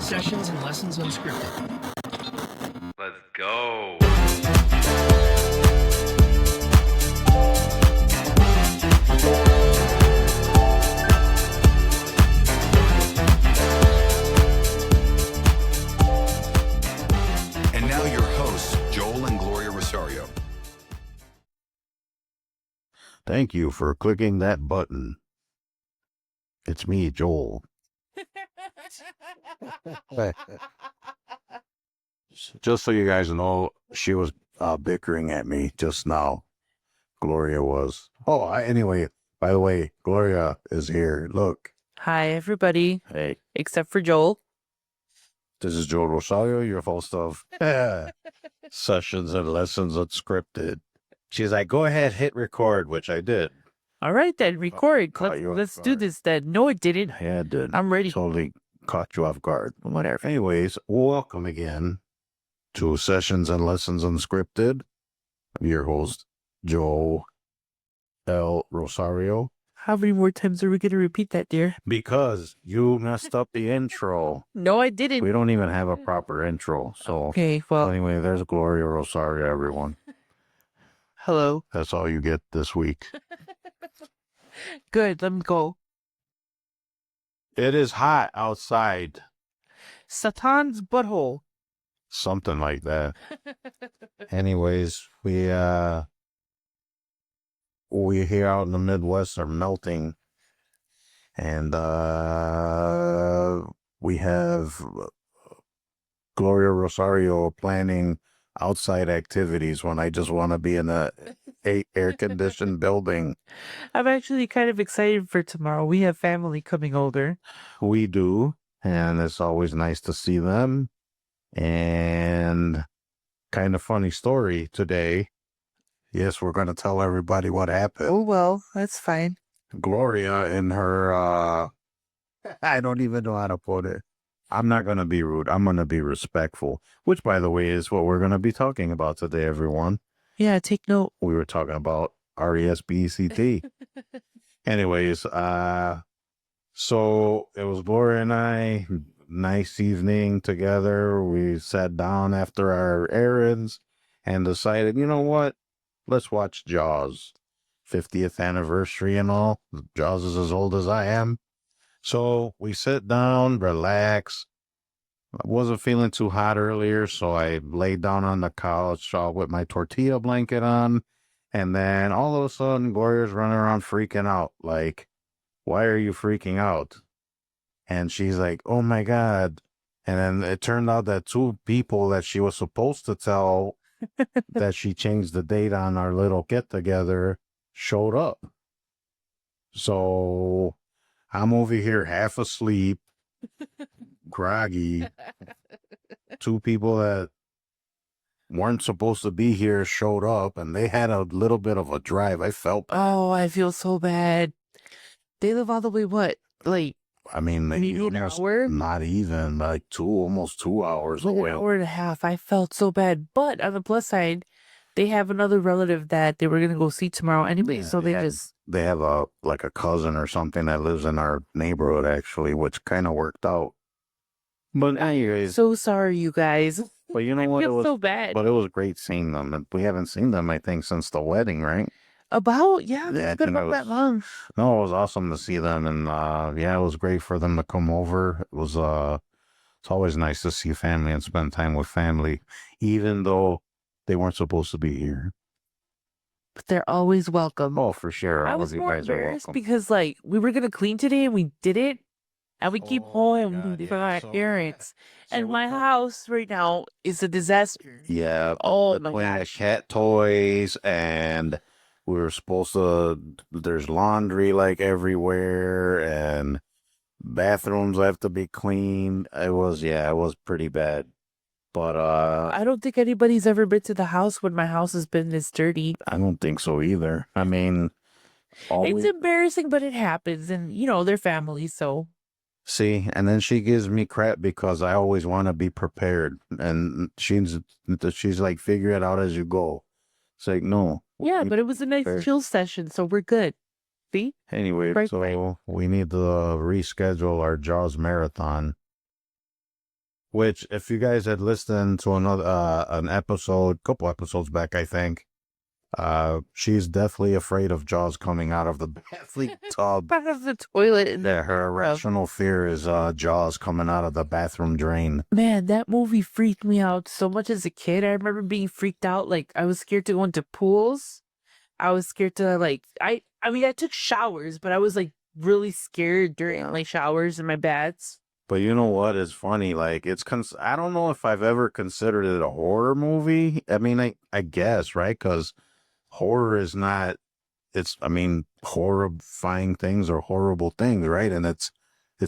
Sessions and Lessons Unscripted. Let's go. And now your hosts, Joel and Gloria Rosario. Thank you for clicking that button. It's me, Joel. Just so you guys know, she was bickering at me just now. Gloria was. Anyway, by the way, Gloria is here. Look. Hi, everybody, Hey, except for Joel. this is Joel Rosario, your host of Sessions and Lessons Unscripted. She's like, go ahead, hit record, which I did. All right, then, record. caught you off Let's do guard. this then. No, it didn't. Yeah, it did. I'm ready. Totally caught you off guard. Whatever. Anyways, welcome again to Sessions and Lessons Unscripted. I'm your host, Joe L. Rosario. How many more times are we going to repeat that, dear? Because you messed up the intro. No, I didn't. We don't even have a proper intro. So, Okay, well, anyway, there's Gloria Rosario, everyone. hello. That's all you get this week. Good, let me go. It is hot outside. Satan's butthole. Something like that. Anyways, we here out in the Midwest are melting, and we have Gloria Rosario planning outside activities when I just want to be in a air-conditioned building. I'm actually kind of excited for tomorrow. We have family coming over. We do, and it's always nice to see them. And kind of funny story today. Yes, we're going to tell everybody what happened. Oh, well, that's fine. Gloria in her, I don't even know how to put it. I'm not going to be rude. I'm going to be respectful, which, by the way, is what we're going to be talking about today, everyone. Yeah, take note. We were talking about RESPECT. Anyways, so it was Gloria and I, nice evening together. We sat down after our errands and decided, you know what? Let's watch Jaws. 50th anniversary and all. Jaws is as old as I am. So we sit down, relax. I wasn't feeling too hot earlier, so I laid down on the couch with my tortilla blanket on. And then all of a sudden, Gloria's running around freaking out. Like, why are you freaking out? And she's like, oh my God. And then it turned out that two people that she was supposed to tell that she changed the date on our little get together showed up. So I'm over here half asleep, groggy. Two people that weren't supposed to be here showed up, and they had a little bit of a drive. I felt bad. Oh, I feel so bad. They live all the way, what? Like, I mean, maybe an almost hour? not even like almost 2 hours Like away. an hour and a half. I felt so bad. But on the plus side, they have another relative that they were going to go see tomorrow anyway. Yeah, So they just, They have a cousin or something that lives in our neighborhood, actually, which kind of worked out. But anyways, so sorry, you guys. but you know I what? It feel was, so bad. but it was great seeing them. And we haven't seen them, I think, since the wedding, right? Yeah, Yeah, it's been about that long. No, it was awesome to see them, and yeah, it was great for them to come over. It was it's always nice to see family and spend time with family, even though they weren't supposed to be here. But they're always welcome. Oh, for sure. I All was of you more guys are embarrassed welcome. because, like, we were going to clean today and we did it. And we keep Oh, home God, for yeah. our So- parents. And so my we- house right now is a disaster. Yeah. Oh, my We had gosh. cat toys, and we were supposed to. There's laundry like everywhere, and bathrooms have to be cleaned. It was pretty bad. But I don't think anybody's ever been to the house when my house has been this dirty. I don't think so either. I mean, It's embarrassing, but it happens. And, you know, they're family, so. see, and then she gives me crap because I always want to be prepared, and she's like, figure it out as you go. It's like, no. Yeah, but it was a nice Fair. chill session, so we're good. See? Anyway, Right. so we need to reschedule our Jaws marathon. which if you guys had listened to another couple episodes back, I think, she's definitely afraid of Jaws coming out of the bathroom tub. Out of the toilet. Yeah, her irrational fear is Jaws coming out of the bathroom drain. Man, that movie freaked me out so much as a kid. I remember being freaked out. Like, I was scared to go into pools. I was scared to, like, I mean, I took showers, but I was, like, really scared during, like, showers in my baths. But you know what is funny? Like, I don't know if I've ever considered it a horror movie. I mean, I guess, right? Because horror is not, horrifying things are horrible things, right? And it's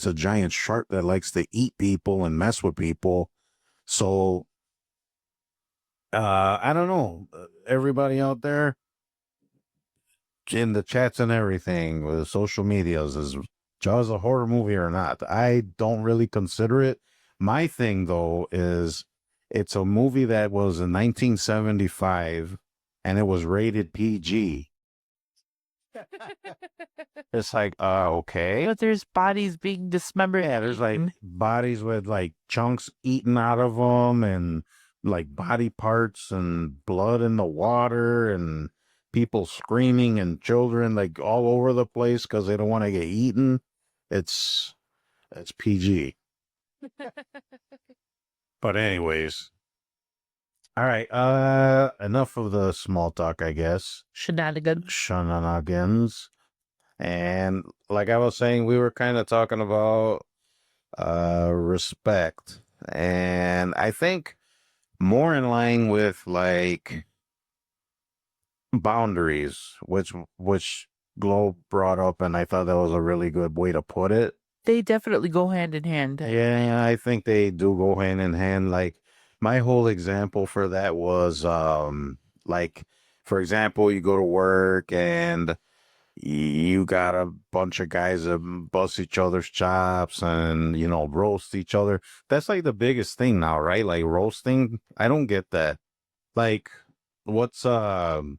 a giant shark that likes to eat people and mess with people. So, I don't know. Everybody out there in the chats and everything with the social medias, is Jaws a horror movie or not? I don't really consider it. My thing, though, is it's a movie that was in 1975 and it was rated PG. It's like, okay. But there's bodies being dismembered. Yeah, there's like eaten. bodies with like chunks eaten out of them and like body parts and blood in the water and people screaming and children like all over the place because they don't want to get eaten. It's PG. But anyways, all right. Enough of the small talk, I guess. Shenanigans. And like I was saying, we were kind of talking about respect, and I think more in line with like boundaries, which Globe brought up, and I thought that was a really good way to put it. They definitely go hand in hand. Yeah, I think they do go hand in hand. Like my whole example for that was like, for example, you go to work and you got a bunch of guys that bust each other's chops and, roast each other. That's like the biggest thing now, right? Like roasting. I don't get that. Like, what's the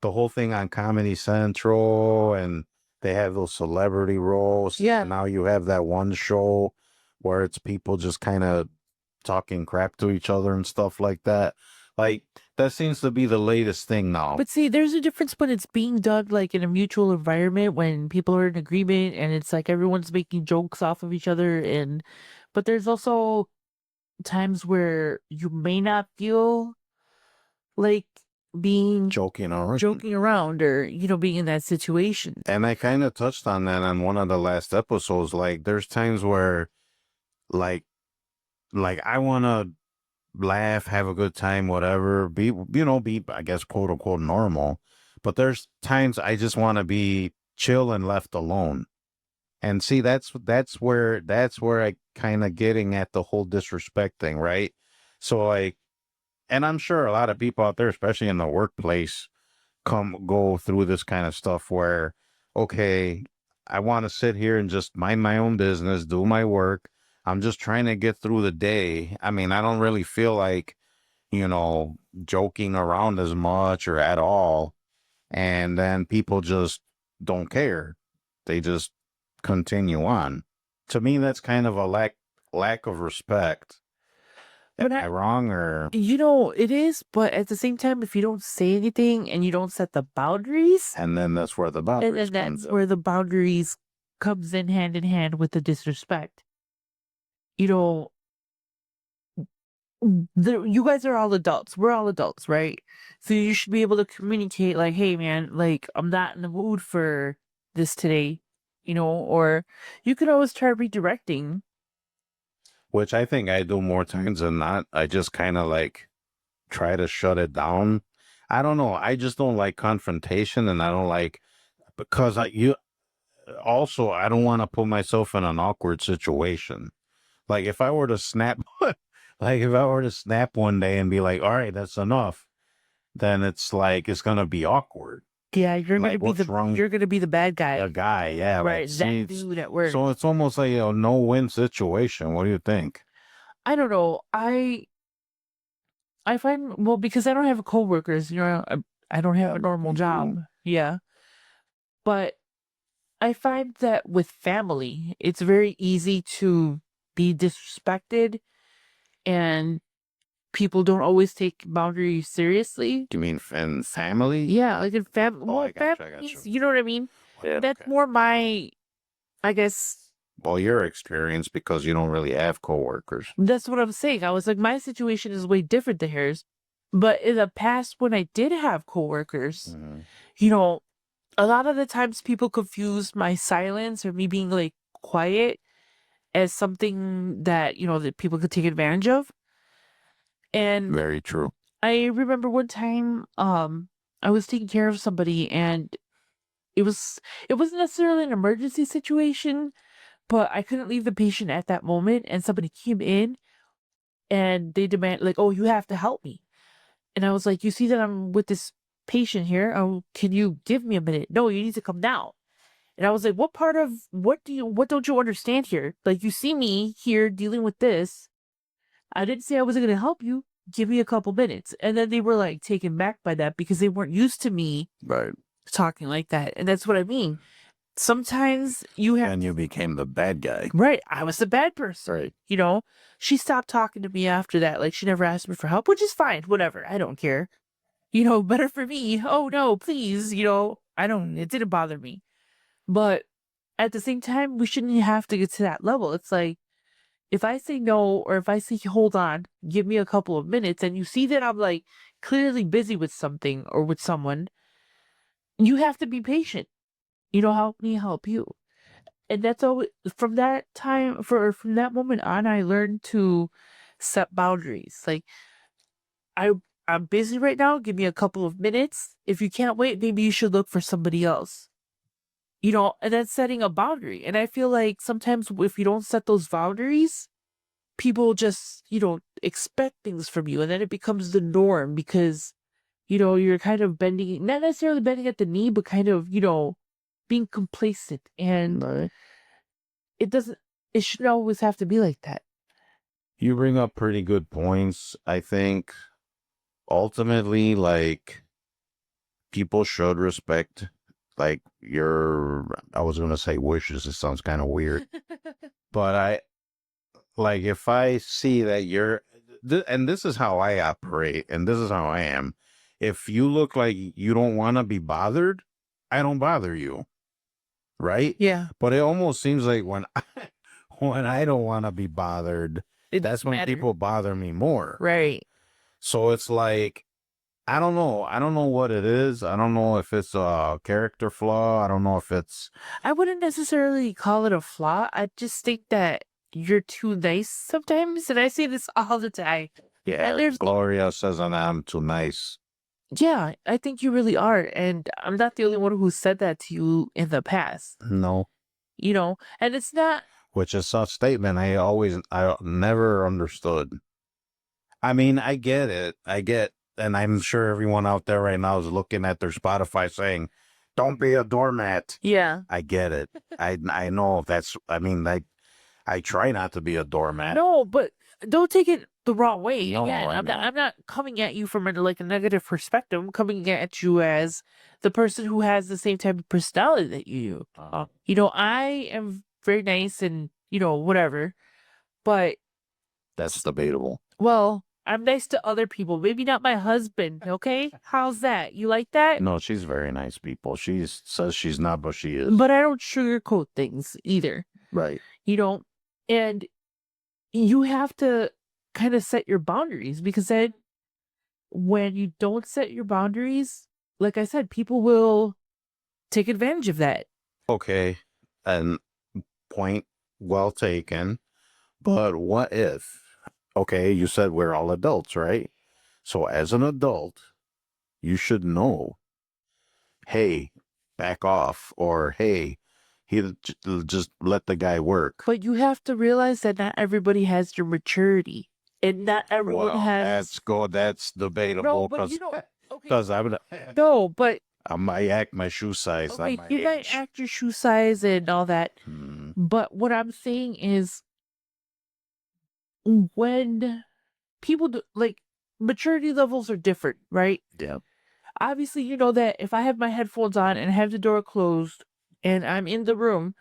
whole thing on Comedy Central, and they have those celebrity roasts. Yeah. And now you have that one show where it's people just kind of talking crap to each other and stuff like that. Like, that seems to be the latest thing now. But see, there's a difference when it's being done like in a mutual environment, when people are in agreement and it's like everyone's making jokes off of each other. But there's also times where you may not feel like being Joking around or, being in that situation. And I kind of touched on that on one of the last episodes. Like, there's times where, like I want to laugh, have a good time, whatever, be, I guess, quote unquote, normal. But there's times I just want to be chill and left alone. And see, that's where I kind of getting at the whole disrespect thing, right? So like, and I'm sure a lot of people out there, especially in the workplace, go through this kind of stuff where, okay, I want to sit here and just mind my own business, do my work. I'm just trying to get through the day. I mean, I don't really feel like, joking around as much or at all. And then people just don't care. They just continue on. To me, that's kind of a lack of respect. Am I wrong, or? It is, but at the same time, if you don't say anything and you don't set the boundaries, And then that's where the boundaries and comes that's up. where the boundaries comes in hand with the disrespect. You guys are all adults. We're all adults, right? So you should be able to communicate like, hey man, like I'm not in the mood for this today, or you can always try redirecting. Which I think I do more times than not. I just kind of like try to shut it down. I don't know. I just don't like confrontation, and I don't like, because I don't want to put myself in an awkward situation. Like if I were to snap, one day and be like, all right, that's enough, then it's like, it's going to be awkward. Yeah, you're Like, gonna be what's wrong? you're gonna be the bad guy, A guy, yeah. right? Like, That see, it's- dude at work. so it's almost like a no-win situation. What do you think? I don't know. I find, well, because I don't have coworkers, I don't have a normal job. Yeah. But I find that with family, it's very easy to be disrespected and people don't always take boundaries seriously. You mean in family? Yeah, like in Oh, I got you. families, you know what I mean? Yeah, That's okay. more my, I guess, Well, your experience because you don't really have coworkers. that's what I'm saying. I was like, my situation is way different than hers. But in the past, when I did have coworkers, Mhm. you know, a lot of the times people confuse my silence or me being like quiet as something that, that people could take advantage of. And Very true. I remember one time, I was taking care of somebody and it wasn't necessarily an emergency situation, but I couldn't leave the patient at that moment and somebody came in and they demand like, "Oh, you have to help me." And I was like, "You see that I'm with this patient here? Oh, can you give me a minute?" "No, you need to come now." And I was like, what don't you understand here? Like, you see me here dealing with this. I didn't say I wasn't going to help you. Give me a couple minutes. And then they were like taken back by that because they weren't used to me Right. talking like that. And that's what I mean. Sometimes you have, And you became the bad guy. right. I was the bad person. Right. She stopped talking to me after that. Like, she never asked me for help, which is fine. Whatever. I don't care. Better for me. Oh, no, please. It didn't bother me. But at the same time, we shouldn't have to get to that level. It's like, if I say no, or if I say, hold on, give me a couple of minutes, and you see that I'm like clearly busy with something or with someone, you have to be patient. Help me help you. And that's always from that time, from that moment on, I learned to set boundaries. Like, I, I'm busy right now. Give me a couple of minutes. If you can't wait, maybe you should look for somebody else. And that's setting a boundary. And I feel like sometimes if you don't set those boundaries, people just, expect things from you. And then it becomes the norm because, you're kind of bending, not necessarily bending at the knee, but kind of, being complacent. And Right. it shouldn't always have to be like that. You bring up pretty good points. I think ultimately, like, people should respect, like, I was going to say wishes. It sounds kind of weird. But if I see that and this is how I operate, and this is how I am. If you look like you don't want to be bothered, I don't bother you. Right? Yeah. But it almost seems like when I don't want to be bothered, that's when people bother me more. Right. So it's like, I don't know. I don't know what it is. I don't know if it's a character flaw. I don't know if it's... I wouldn't necessarily call it a flaw. I just think that you're too nice sometimes. And I say this all the time. Yeah, Gloria says I'm too nice. Yeah, I think you really are. And I'm not the only one who said that to you in the past. No. And it's not... Which is a statement I never understood. I mean, I get it. And I'm sure everyone out there right now is looking at their Spotify saying, don't be a doormat. Yeah. I get it. I know I try not to be a doormat. No, but don't take it the wrong way. No, Again, I know. I'm not coming at you from a negative perspective. I'm coming at you as the person who has the same type of personality that you do. I am very nice and, whatever. But that's debatable. Well, I'm nice to other people. Maybe not my husband, okay? How's that? You like that? No, she's very nice people. She says she's not, but she is. But I don't sugarcoat things either. Right. And you have to kind of set your boundaries, because then when you don't set your boundaries, like I said, people will take advantage of that. Okay. And point well taken. But what if, okay, you said we're all adults, right? So as an adult, you should know, hey, back off, or hey, just let the guy work. But you have to realize that not everybody has your maturity, and not everyone has. That's debatable. No, but okay. Because No, but I might act my shoe size. okay, not my you age. might act your shoe size and all that. But what I'm saying is, when people do, like, maturity levels are different, right? Yeah. Obviously, you know that if I have my headphones on and have the door closed and I'm in the room,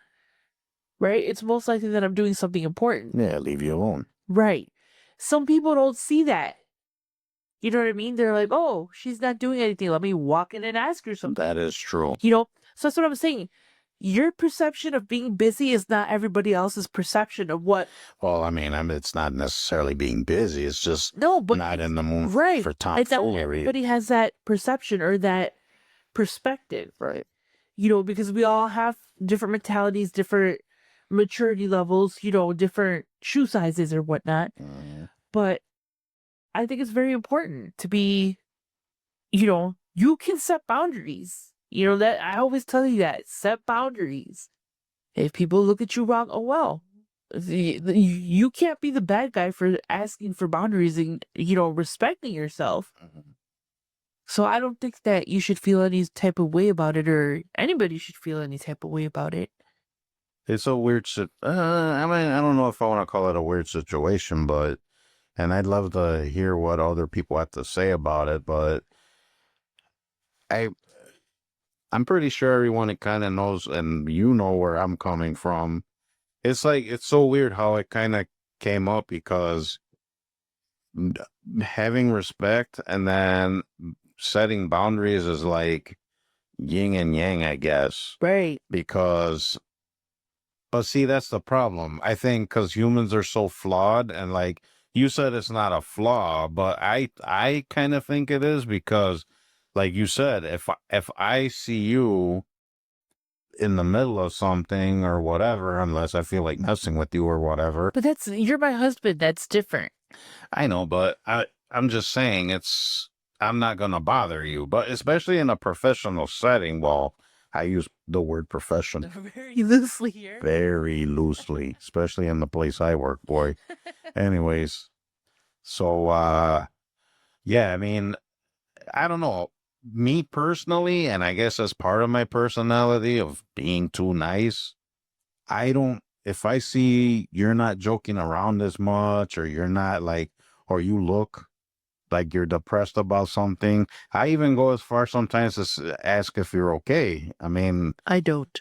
right, it's most likely that I'm doing something important. Yeah, leave you alone. Right. some people don't see that. You know what I mean? They're like, oh, she's not doing anything. Let me walk in and ask her something. That is true. You know, so that's what I'm saying. Your perception of being busy is not everybody else's perception of what. Well, I mean, it's not necessarily being busy. It's just No, but not in the mood right. for It's that tomfoolery. everybody has that perception or that perspective, Right. you know, because we all have different mentalities, different maturity levels, you know, different shoe sizes or whatnot. But I think it's very important to be, you know, you can set boundaries. You know, that I always tell you that, set boundaries. If people look at you wrong, oh well. You can't be the bad guy for asking for boundaries and, you know, respecting yourself. So I don't think that you should feel any type of way about it, or anybody should feel any type of way about it. It's a weird I mean, I don't know if I want to call it a weird situation, but, and I'd love to hear what other people have to say about it, but I'm pretty sure everyone kind of knows, and you know where I'm coming from. It's like, it's so weird how it kind of came up, because having respect and then setting boundaries is like yin and yang, I guess. Right. Because, but see, that's the problem. I think because humans are so flawed, and like you said, it's not a flaw, but I kind of think it is, because like you said, if I see you in the middle of something or whatever, unless I feel like messing with you or whatever. But you're my husband. That's different. I know, but I'm just saying, I'm not going to bother you, but especially in a professional setting. Well, I use the word professional Very loosely here. very loosely, especially in the place I work, boy. Anyways, so, yeah, I mean, I don't know. Me personally, and I guess as part of my personality of being too nice, if I see you're not joking around as much, or you're not like, or you look like you're depressed about something, I even go as far sometimes as ask if you're okay. I mean, I don't.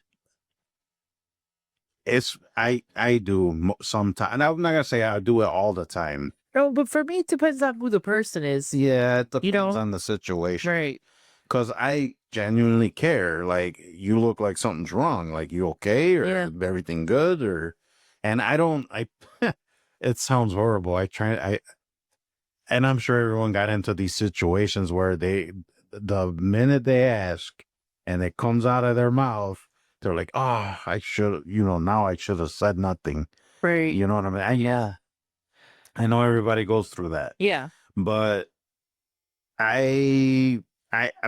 I do sometimes, and I'm not gonna say I do it all the time. No, but for me, it depends on who the person is. Yeah, it depends You know? on the situation. Right. Because I genuinely care. Like, you look like something's wrong. Like, you okay? Or Yeah. everything good? And it sounds horrible. And I'm sure everyone got into these situations where the minute they ask and it comes out of their mouth, they're like, oh, now I should have said nothing. Right. You know what I mean? Yeah. I know everybody goes through that. Yeah. But I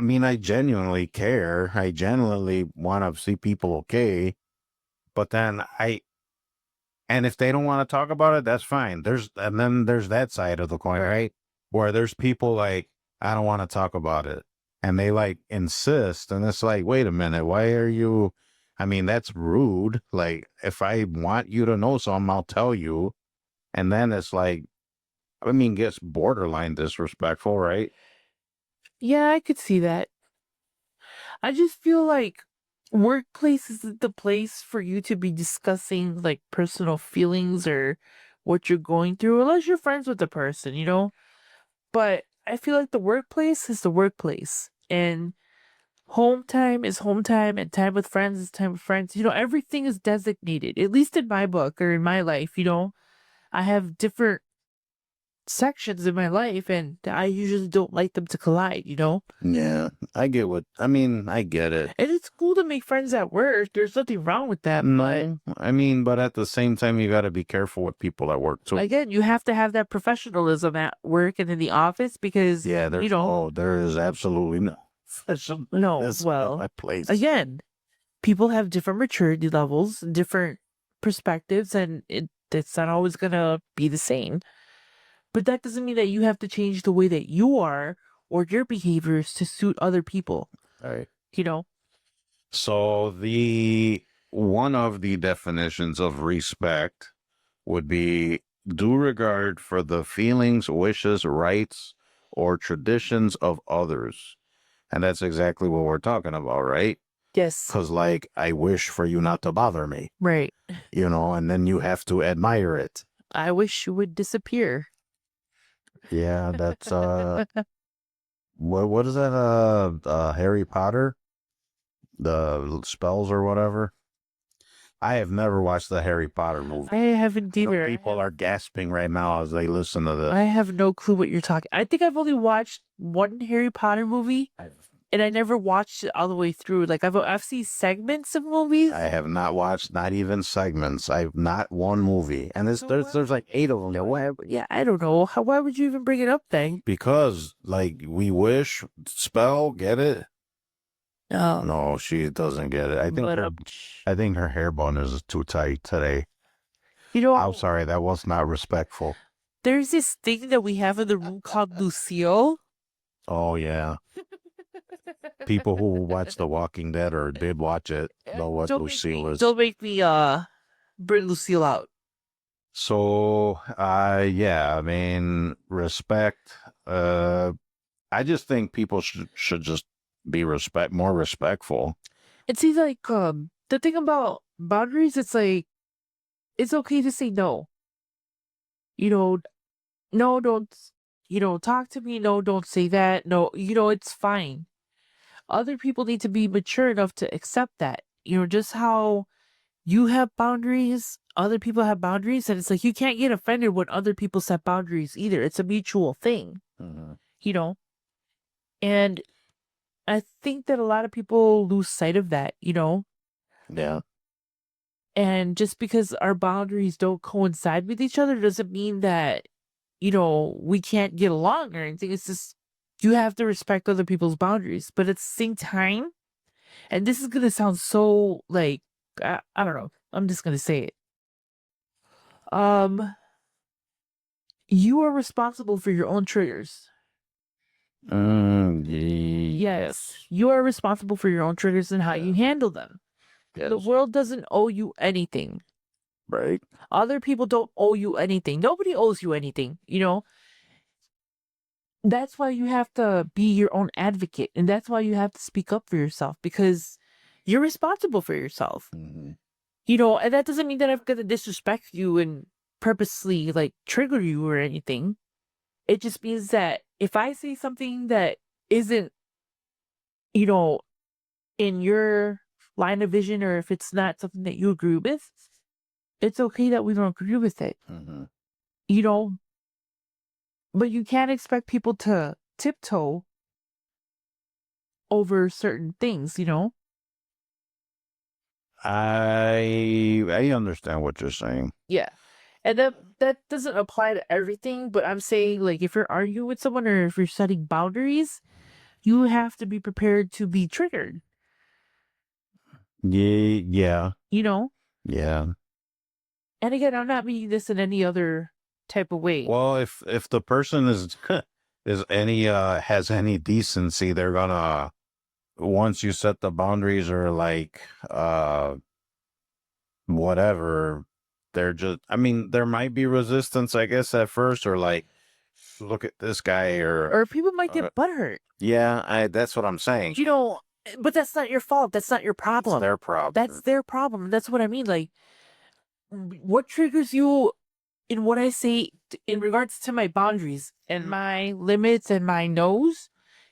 mean, I genuinely care. I genuinely want to see people okay. But then and if they don't want to talk about it, that's fine. And then there's that side of the coin, right? Where there's people like, I don't want to talk about it. And they like insist. And it's like, wait a minute, why are you, I mean, that's rude. Like, if I want you to know something, I'll tell you. And then it's like, I mean, gets borderline disrespectful, right? Yeah, I could see that. I just feel like workplace isn't the place for you to be discussing like personal feelings or what you're going through, unless you're friends with the person, you know? But I feel like the workplace is the workplace, and home time is home time, and time with friends is time with friends. You know, everything is designated, at least in my book or in my life, you know? I have different sections in my life, and I usually don't like them to collide, you know? Yeah, I get it. And it's cool to make friends at work. There's nothing wrong with that. No, I mean, but at the same time, you got to be careful with people at work too. But again, you have to have that professionalism at work and in the office, because, Yeah, you know, there is absolutely no. no, That's not well, my place. again, people have different maturity levels, different perspectives, and it's not always going to be the same. But that doesn't mean that you have to change the way that you are or your behaviors to suit other people, All right. you know? So one of the definitions of respect would be due regard for the feelings, wishes, rights, or traditions of others. And that's exactly what we're talking about, right? Yes. Because, like, I wish for you not to bother me, Right. and then you have to admire it. I wish you would disappear. Yeah, that's what is that? Harry Potter, the spells or whatever. I have never watched the Harry Potter movie. I haven't I know either. people are gasping right now as they listen to this. I have no clue what you're talking. I think I've only watched one Harry Potter movie, and I never watched it all the way through. Like I've seen segments of movies. I have not watched not even segments. I've not one movie, and So there's like 8 of them. Yeah, yeah, I don't know. Why would you even bring it up then? Because like we wish spell get it. No, No, she doesn't get it. but I think her hair bun is too tight today. you know, I'm sorry, that was not respectful. there's this thing that we have in the room called Lucille. Oh yeah, people who watch The Walking Dead or did watch it know what Don't make Lucille me, is. don't make me bring Lucille out. So, yeah, I mean, respect. I just think people should just be more respectful. And see, like, the thing about boundaries, it's like, it's okay to say no. You know, no, don't, talk to me. No, don't say that. No, it's fine. Other people need to be mature enough to accept that. Just how you have boundaries, other people have boundaries, and it's like you can't get offended when other people set boundaries either. It's a mutual thing, and I think that a lot of people lose sight of that, Yeah. and just because our boundaries don't coincide with each other doesn't mean that, we can't get along or anything. It's just you have to respect other people's boundaries. But at the same time, and this is going to sound so like, I don't know, I'm just going to say it. You are responsible for your own triggers. Yes, you are responsible for your own triggers and how you handle them. Yes. The world doesn't owe you anything. Right. Other people don't owe you anything. Nobody owes you anything, That's why you have to be your own advocate. And that's why you have to speak up for yourself, because you're responsible for yourself. Mm-hmm. And that doesn't mean that I'm going to disrespect you and purposely like trigger you or anything. It just means that if I say something that isn't, in your line of vision, or if it's not something that you agree with, it's okay that we don't agree with it. Mm-hmm. But you can't expect people to tiptoe over certain things, I understand what you're saying. Yeah. And that doesn't apply to everything, but I'm saying, like, if you're arguing with someone or if you're setting boundaries, you have to be prepared to be triggered. Yeah. Yeah. And again, I'm not meaning this in any other type of way. Well, if the person is has any decency, they're gonna, once you set the boundaries or like whatever, they're just, I mean, there might be resistance, I guess, at first, or like, look at this guy, or people might get butthurt. Yeah, that's what I'm saying. But that's not your fault. That's not your problem. It's their problem. That's their problem. That's what I mean. Like, what triggers you in what I say in regards to my boundaries and my limits and my no's,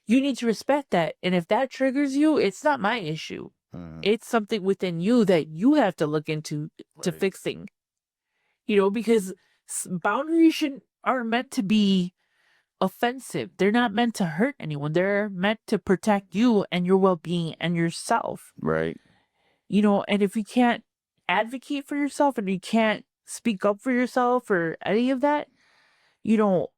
you need to respect that. And if that triggers you, it's not my issue. It's something within you that you have to look into to fixing. Because boundaries aren't meant to be offensive. They're not meant to hurt anyone. They're meant to protect you and your well-being and yourself. Right. And if you can't advocate for yourself and you can't speak up for yourself or any of that, people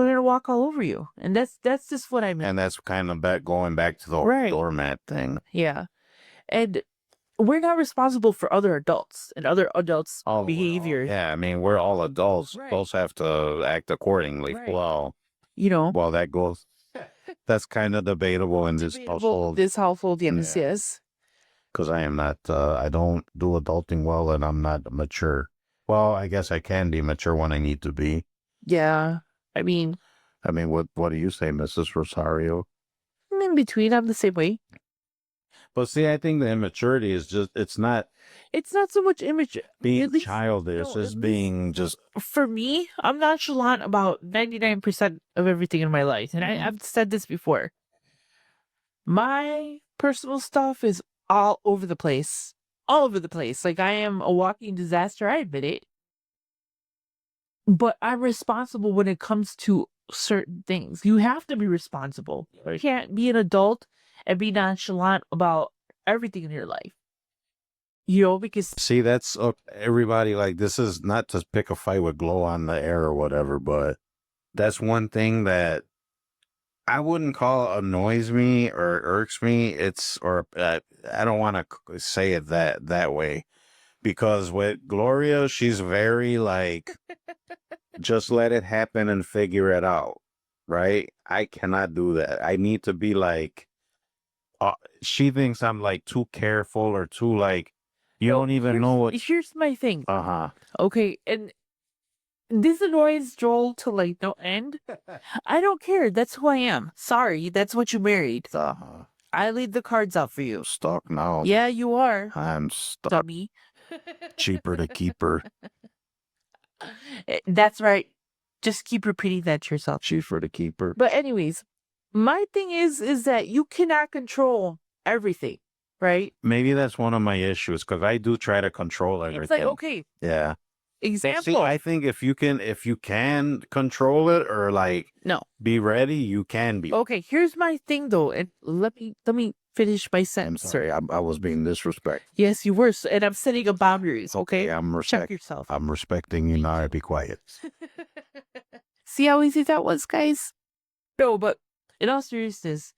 are gonna walk all over you. And that's just what I mean. And that's kind of going back to the doormat thing. Yeah. And we're not responsible for other adults and other adults' behavior. Yeah, I mean, we're all adults. Right. Adults have to act accordingly. Right. Well, Well, that goes. That's kind of debatable in this household. This household, yes. Because I am not. I don't do adulting well, and I'm not mature. Well, I guess I can be mature when I need to be. Yeah. I mean, what do you say, Mrs. Rosario? I'm in between. I'm the same way. But see, I think the immaturity is just, it's not It's not so much image. being At least- childish, no, it's at least- being just, For me, I'm nonchalant about 99% of everything in my life. And I've said this before. My personal stuff is all over the place. All over the place. Like, I am a walking disaster. I admit it. But I'm responsible when it comes to certain things. You have to be responsible. You can't be an adult and be nonchalant about everything in your life. You know, because see, that's everybody, like, this is not to pick a fight with Glow on the air or whatever, but that's one thing that I wouldn't call annoys me or irks me. It's, or I don't want to say it that way, because with Gloria, she's very like, just let it happen and figure it out, right? I cannot do that. I need to be like, she thinks I'm like too careful or too like, you don't even know what. Here's my thing. Uh-huh. Okay, and this annoys Joel to like no end. I don't care. That's who I am. Sorry, that's what you married. Uh-huh. I laid the cards out for you. Stuck now. Yeah, you are. I'm stuck. Dummy. Cheaper to keep her. That's right. Just keep repeating that to yourself. Cheaper to keep her. But anyways, my thing is that you cannot control everything, right? Maybe that's one of my issues, because I do try to control everything. It's like, okay, Yeah. example. See, I think if you can control it or like No. be ready, you can be. Okay, here's my thing though, and let me finish my I'm sentence. sorry, I was being disrespectful. Yes, you were, and I'm setting up boundaries. Okay, check yourself. I'm respecting you now. Be quiet. See how easy that was, guys? No, but in all seriousness,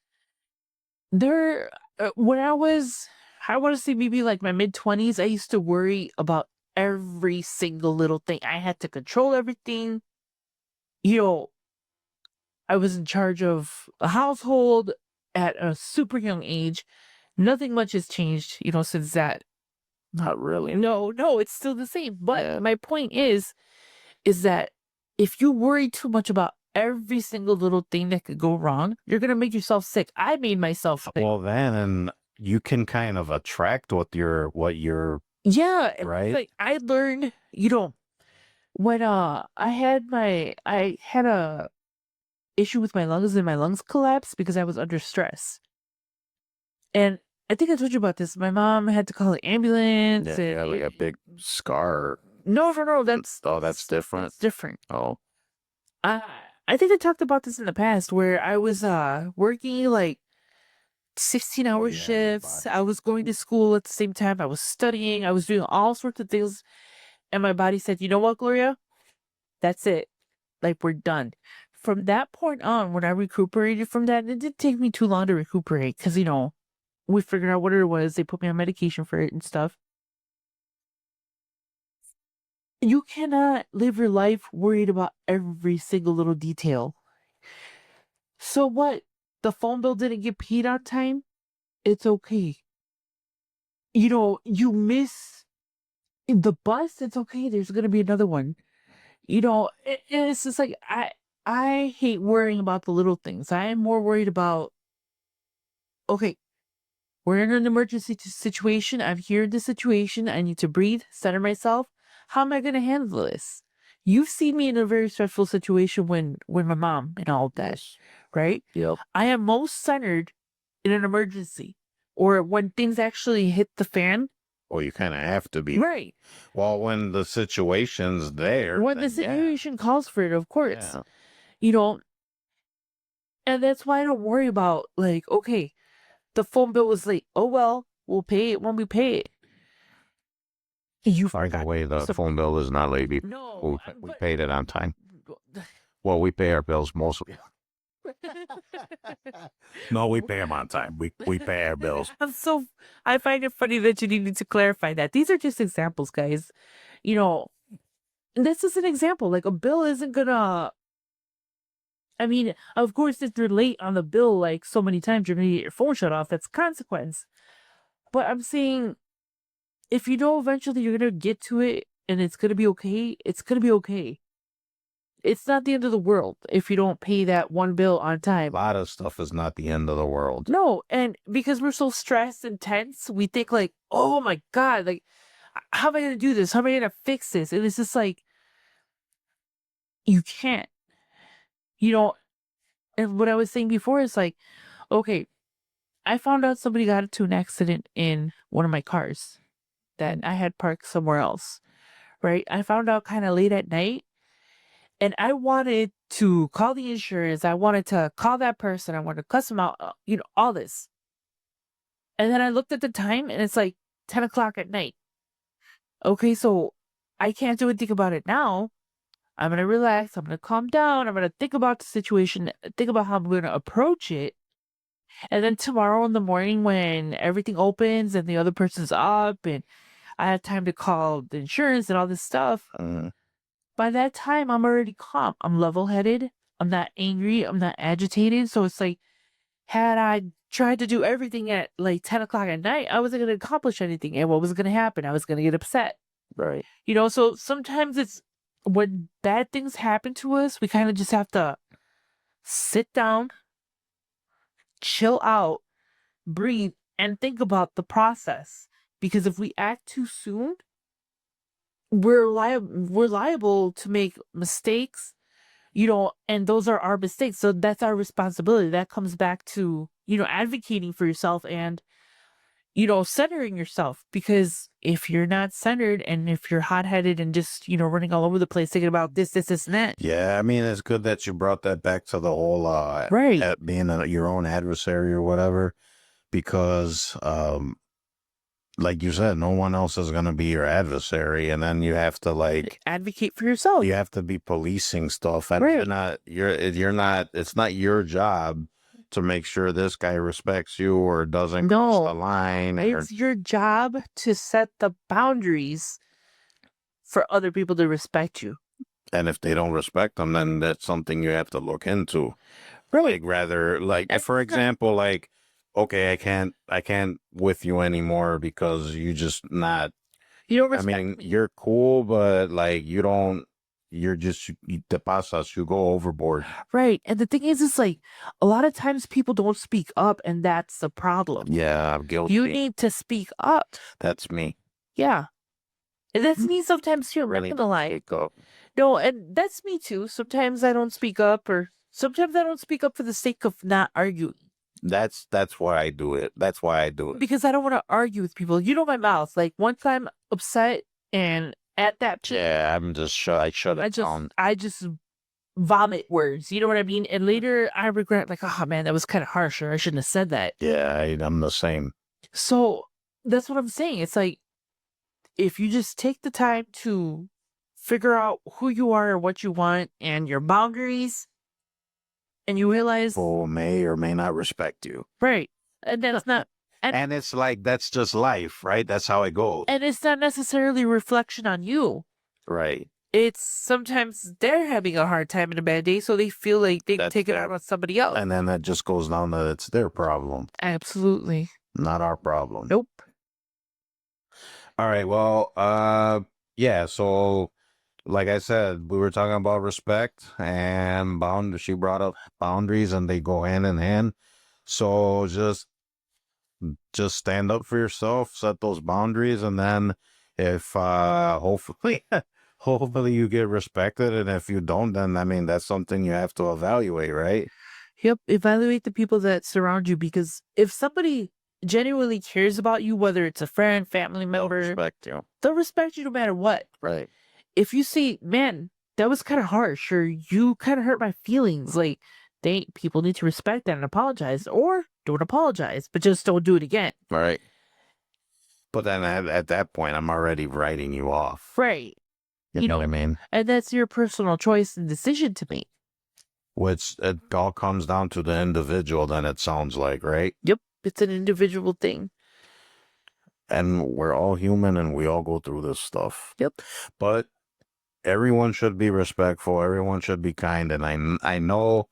there, when I want to say maybe like my mid-20s, I used to worry about every single little thing. I had to control everything. You know, I was in charge of a household at a super young age. Nothing much has changed, you know, since that. Not really. No, it's still the same. But my point is that if you worry too much about every single little thing that could go wrong, you're going to make yourself sick. I made myself sick. Well, then you can kind of attract what you're Yeah. and, Right? Like, I learned, you know, when I had a issue with my lungs and my lungs collapsed because I was under stress. And I think I told you about this. My mom had to call an ambulance. yeah, and like a big scar. No, that's different. That's different. Oh, I think I talked about this in the past where I was working like 16-hour yeah, shifts. your I was going to school at the same time. I was studying. I was doing all sorts of things. And my body said, you know what, Gloria? That's it. Like, we're done. From that point on, when I recuperated from that, it didn't take me too long to recuperate because, you know, we figured out what it was. They put me on medication for it and stuff. You cannot live your life worried about every single little detail. So what? The phone bill didn't get paid on time? It's okay. You know, you miss the bus? It's okay. There's going to be another one. You know, it's just like, I hate worrying about the little things. I am more worried about, okay, we're in an emergency situation. I'm here in this situation. I need to breathe, center myself. How am I going to handle this? You've seen me in a very stressful situation when my mom and all of that, right? yep. I am most centered in an emergency or when things actually hit the fan. Well, you kind of have to be. Right. Well, when the situation's there. When the then yeah. situation calls for it, of course. Yeah. You know, and that's why I don't worry about, like, okay, the phone bill was late. Oh, well, we'll pay it when we pay it. You By the forgot. way, the So- phone bill is not late. No. We but- paid it on time. Well, we pay our bills mostly. No, we pay them on time. We pay our bills. I find it funny that you needed to clarify that. These are just examples, guys. You know, this is an example. Like, a bill isn't gonna, I mean, of course, if you're late on the bill, like so many times, you're gonna get your phone shut off. That's a consequence. But I'm saying, if you know eventually you're gonna get to it and it's gonna be okay, it's gonna be okay. it's not the end of the world if you don't pay that one bill on A time. lot of stuff is not the end of the world. No, and because we're so stressed and tense, we think like, oh my God, like, how am I going to do this? How am I going to fix this? And it's just like, you can't, you know, and what I was saying before is like, okay, I found out somebody got into an accident in one of my cars that I had parked somewhere else, right? I found out kind of late at night, and I wanted to call the insurance. I wanted to call that person. I wanted to cuss them out, all this. And then I looked at the time, and it's like 10 o'clock at night. Okay, so I can't do anything about it now. I'm going to relax. I'm going to calm down. I'm going to think about the situation, think about how I'm going to approach it. And then tomorrow in the morning, when everything opens and the other person's up and I have time to call the insurance and all this stuff, by that time, I'm already calm. I'm level headed. I'm not angry. I'm not agitated. So it's like, had I tried to do everything at like 10 o'clock at night, I wasn't going to accomplish anything. And what was going to happen? I was going to get upset. Right. So sometimes it's when bad things happen to us, we kind of just have to sit down, chill out, breathe, and think about the process. Because if we act too soon, we're liable to make mistakes, and those are our mistakes. So that's our responsibility. That comes back to, advocating for yourself and, centering yourself. Because if you're not centered and if you're hot-headed and just, running all over the place thinking about this, and that. Yeah, I mean, it's good that you brought that back to the whole Right. being your own adversary or whatever, because like you said, no one else is going to be your adversary, and then you have to like advocate for yourself. you have to be policing stuff, and Right. you're not. It's not your job to make sure this guy respects you or doesn't cross the No, line. Or, it's your job to set the boundaries for other people to respect you. and if they don't respect them, then that's something you have to look into. Really? Like rather, like And for example, like okay, I can't with you anymore because you just not. you don't I respect mean, me. you're cool, but like you don't. You're just you te pasas. You go overboard. Right. And the thing is, it's like a lot of times people don't speak up, and that's the problem. Yeah, I'm guilty. You need to speak up. That's me. Yeah. And that's me sometimes too. I'm not gonna lie. Go. No, and that's me too. Sometimes I don't speak up, or sometimes I don't speak up for the sake of not arguing. That's why I do it. That's why I do it. Because I don't want to argue with people. You know my mouth. Like once I'm upset and at that peak, Yeah, I'm just I shut it down. I just vomit words. You know what I mean? And later I regret, like, oh man, that was kind of harsh, or I shouldn't have said that. Yeah, I'm the same. So that's what I'm saying. It's like if you just take the time to figure out who you are or what you want and your boundaries, and you realize, People may or may not respect you. right, and that's not, And it's like that's just life, right? That's how it goes. and it's not necessarily a reflection on you. Right. It's sometimes they're having a hard time and a bad day, so they feel like they can That's take it fair. out on somebody else. And then that just goes down to it's their problem, Absolutely. not our problem. Nope. All right. Well, yeah. So, like I said, we were talking about respect and She brought up boundaries, and they go hand in hand. So just stand up for yourself, set those boundaries, and then if hopefully hopefully you get respected, and if you don't, then I mean that's something you have to evaluate, right? Yep. Evaluate the people that surround you, because if somebody genuinely cares about you, whether it's a friend, family member, Respect you, they'll respect you no matter what. right? If you say, man, that was kind of harsh, or you kind of hurt my feelings, like people need to respect that and apologize, or don't apologize, but just don't do it again. Right. But then at that point, I'm already writing you off. Right. You know what I mean? And that's your personal choice and decision to make. Which it all comes down to the individual, then it sounds like, right? Yep. It's an individual thing. And we're all human and we all go through this stuff. Yep. But everyone should be respectful. Everyone should be kind. And I know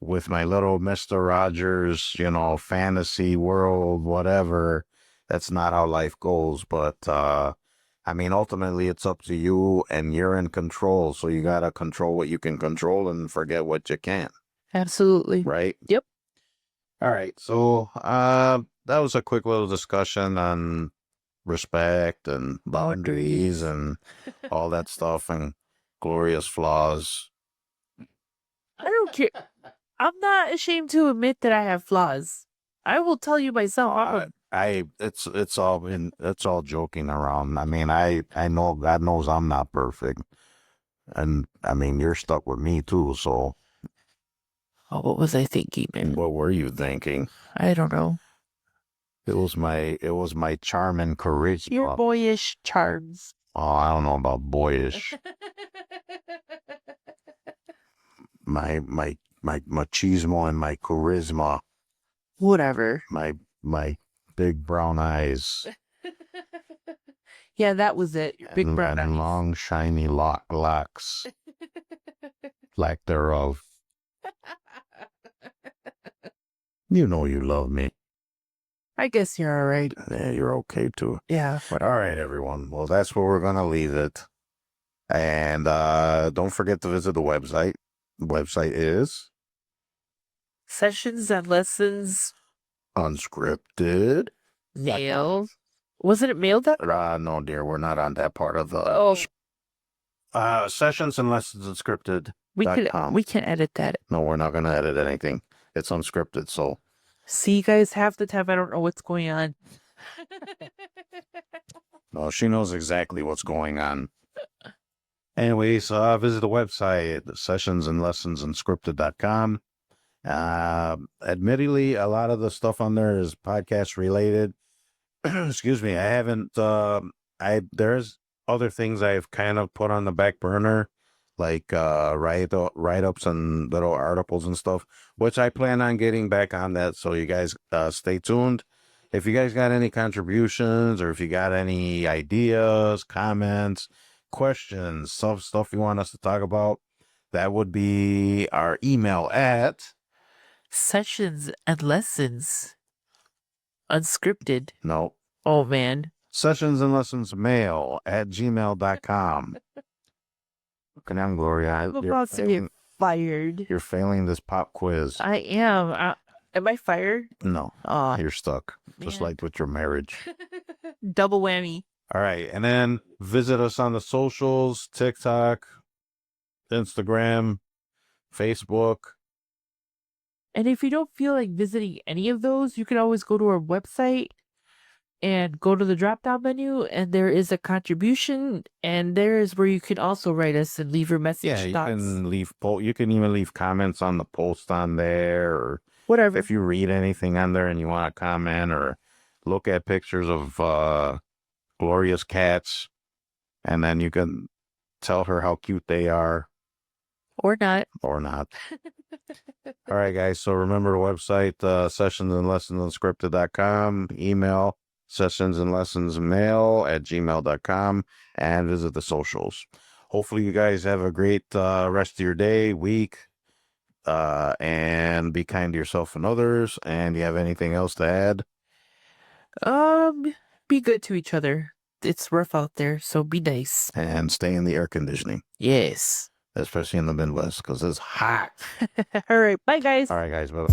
with my little Mr. Rogers, fantasy world, whatever, that's not how life goes. But I I mean, ultimately, it's up to you, and you're in control. So you gotta control what you can control and forget what you can't. Absolutely. Right? Yep. All right. So that was a quick little discussion on respect and boundaries and all that stuff and Gloria's flaws. I don't care. I'm not ashamed to admit that I have flaws. I will tell you myself. It's all joking around. I mean, I know God knows I'm not perfect, and I mean you're stuck with me too. So Oh, what was I thinking, man? what were you thinking? I don't know. It was my charm and charisma. Your boyish charms. Oh, I don't know about boyish. my machismo and my charisma. Whatever. My big brown eyes. Yeah, that was it. Your big and, brown and eyes. long shiny locks. Lack thereof. You know you love me. I guess you're all right. Yeah, you're okay too. Yeah. But all right, everyone. Well, that's where we're gonna leave it. And don't forget to visit the website. The website is Sessions and lessons unscripted. mail. Wasn't it mailed up? No, dear, we're not on that part of the sessions and lessons unscripted. We can edit that. No, we're not gonna edit anything. It's unscripted, so See, guys, half the time I don't know what's going on. no, she knows exactly what's going on. Anyways, visit the website, sessionsandlessonsunscripted.com. Admittedly, a lot of the stuff on there is podcast related. Excuse me, I haven't. There's other things I've kind of put on the back burner, like write-ups and little articles and stuff, which I plan on getting back on that. So you guys stay tuned. If you guys got any contributions or if you got any ideas, comments, questions, stuff you want us to talk about, that would be our email at Sessions and lessons unscripted. no Oh, man. sessionsandlessonsmail@gmail.com. Come on, Gloria. I'm about to get fired. You're failing this pop quiz. I am. Am I fired? No, Oh, you're stuck. Just man. like with your marriage. Double whammy. All right. And then visit us on the socials, TikTok, Instagram, Facebook. And if you don't feel like visiting any of those, you can always go to our website and go to the drop-down menu, and there is a contribution, and there is where you can also write us and leave your message. Yeah, you thoughts. can you can even leave comments on the post on there, or Whatever. if you read anything on there and you want to comment or look at pictures of Gloria's cats, and then you can tell her how cute they are Or not. or not. All right, guys. So remember the website, sessionsandlessonsunscripted.com, email sessionsandlessonsmail@gmail.com, and visit the socials. Hopefully you guys have a great rest of your day, week, and be kind to yourself and others. And you have anything else to add? Be good to each other. It's rough out there, so be nice. And stay in the air conditioning, Yes. especially in the Midwest, because it's hot. All right. Bye, guys. All right, guys. Bye.